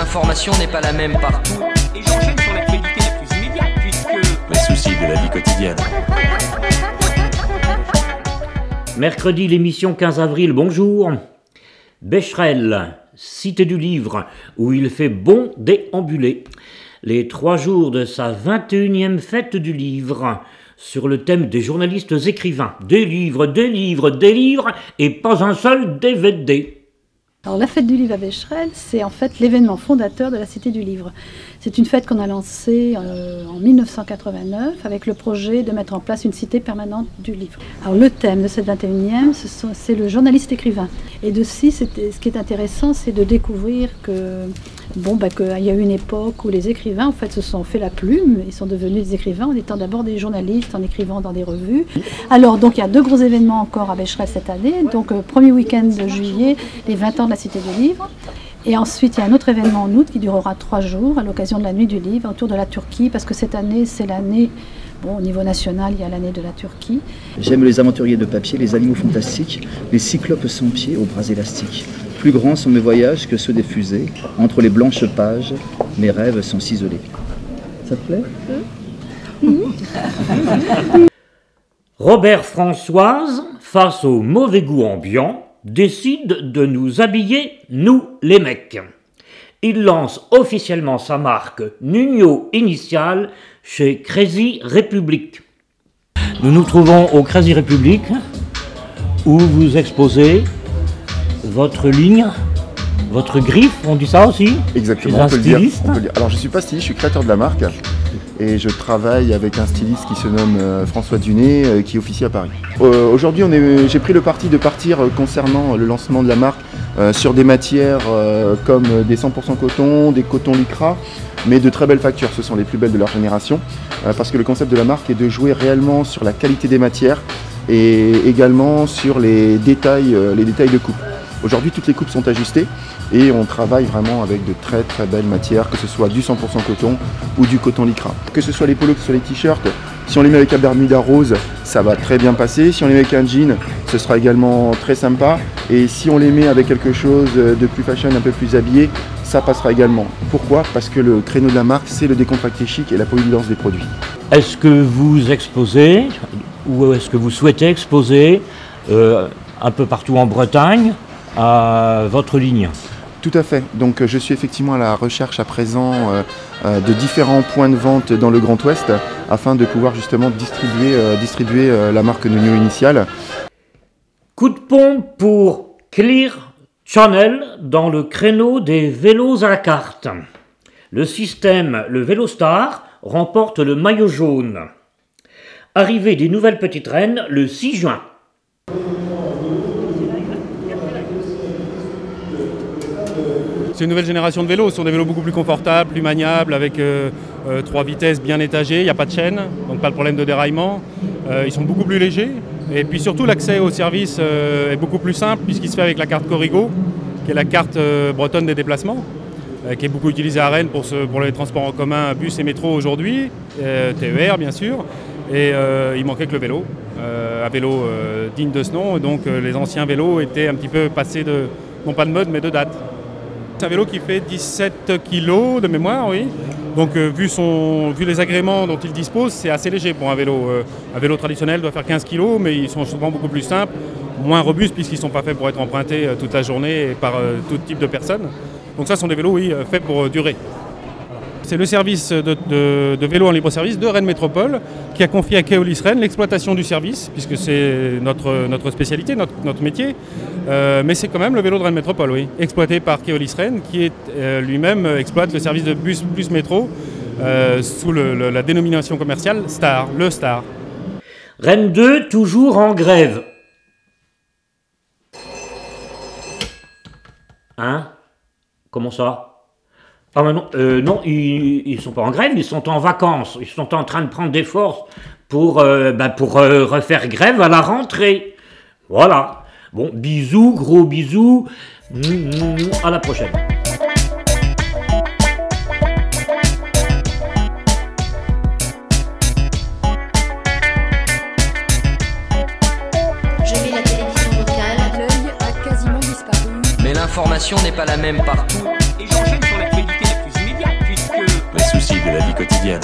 l'information n'est pas la même partout. Et j'enchaîne sur l'actualité la plus immédiate, puisque... Les soucis de la vie quotidienne. Mercredi, l'émission 15 avril, bonjour. Becherel, cité du livre, où il fait bon déambuler. Les 3 jours de sa 21e fête du livre, sur le thème des journalistes écrivains. Des livres, des livres, des livres, et pas un seul DVD. Alors la fête du livre à Becherel, c'est en fait l'événement fondateur de la Cité du Livre. C'est une fête qu'on a lancée en 1989 avec le projet de mettre en place une cité permanente du livre. Alors le thème de cette 21e, c'est le journaliste écrivain. Et de ce qui est intéressant, c'est de découvrir qu'il y a eu une époque où les écrivains en fait se sont fait la plume, ils sont devenus des écrivains en étant d'abord des journalistes, en écrivant dans des revues. Alors donc il y a 2 gros événements encore à Becherel cette année. Donc premier week-end de juillet, les 20 ans de la Cité du Livre. Et ensuite, il y a un autre événement en août qui durera 3 jours à l'occasion de la Nuit du Livre autour de la Turquie, parce que cette année, c'est l'année, au niveau national, il y a l'année de la Turquie. J'aime les aventuriers de papier, les animaux fantastiques, les cyclopes sans pieds aux bras élastiques. Plus grands sont mes voyages que ceux des fusées. Entre les blanches pages, mes rêves sont ciselés. Ça te plaît ? Robert Françoise, face au mauvais goût ambiant, décide de nous habiller, nous les mecs. Il lance officiellement sa marque Nuno Initial chez Crazy Republic. Nous nous trouvons au Crazy Republic où vous exposez votre ligne, votre griffe, on dit ça aussi? Exactement, on peut le dire. Alors je ne suis pas styliste, je suis créateur de la marque et je travaille avec un styliste qui se nomme François Dunet qui officie à Paris. Aujourd'hui j'ai pris le parti de partir concernant le lancement de la marque sur des matières comme des 100% coton, des cotons lycra, mais de très belles factures, ce sont les plus belles de leur génération, parce que le concept de la marque est de jouer réellement sur la qualité des matières et également sur les détails de coupe. Aujourd'hui, toutes les coupes sont ajustées et on travaille vraiment avec de très très belles matières, que ce soit du 100% coton ou du coton lycra. Que ce soit les polos, que ce soit les t-shirts, si on les met avec un bermuda rose, ça va très bien passer. Si on les met avec un jean, ce sera également très sympa. Et si on les met avec quelque chose de plus fashion, un peu plus habillé, ça passera également. Pourquoi ? Parce que le créneau de la marque, c'est le décontracté chic et la polyvalence des produits. Est-ce que vous exposez, ou est-ce que vous souhaitez exposer un peu partout en Bretagne à votre ligne? Tout à fait. Donc je suis effectivement à la recherche à présent de différents points de vente dans le Grand Ouest afin de pouvoir justement distribuer la marque Nuno Initial. Coup de pompe pour Clear Channel dans le créneau des vélos à la carte. Le système, le Vélostar, remporte le maillot jaune. Arrivée des nouvelles petites reines le 6 juin. C'est une nouvelle génération de vélos, ce sont des vélos beaucoup plus confortables, plus maniables, avec 3 vitesses bien étagées, il n'y a pas de chaîne, donc pas de problème de déraillement. Ils sont beaucoup plus légers et puis surtout l'accès au service est beaucoup plus simple puisqu'il se fait avec la carte Corrigo, qui est la carte bretonne des déplacements, qui est beaucoup utilisée à Rennes pour les transports en commun, bus et métro aujourd'hui, TER bien sûr, et il manquait que le vélo, un vélo digne de ce nom, donc les anciens vélos étaient un petit peu passés non pas de mode mais de date. C'est un vélo qui fait 17 kg de mémoire, oui. Donc vu les agréments dont il dispose, c'est assez léger pour un vélo. Un vélo traditionnel doit faire 15 kg, mais ils sont souvent beaucoup plus simples, moins robustes puisqu'ils ne sont pas faits pour être empruntés toute la journée et par tout type de personnes. Donc ça, ce sont des vélos, oui, faits pour durer. C'est le service de vélo en libre-service de Rennes Métropole qui a confié à Keolis Rennes l'exploitation du service, puisque c'est notre spécialité, notre métier. Mais c'est quand même le vélo de Rennes Métropole, oui, exploité par Keolis Rennes, qui lui-même exploite le service de bus métro sous la dénomination commerciale Star, le Star. Rennes 2, toujours en grève. Hein? Comment ça? Ah ben non, ils sont pas en grève, ils sont en vacances. Ils sont en train de prendre des forces pour refaire grève à la rentrée. Voilà. Bon, bisous, gros bisous. À la prochaine. Je mets la télévision locale. L'œil a quasiment disparu. Mais l'information n'est pas la même partout. Et j'enchaîne sur l'actualité de la vie quotidienne.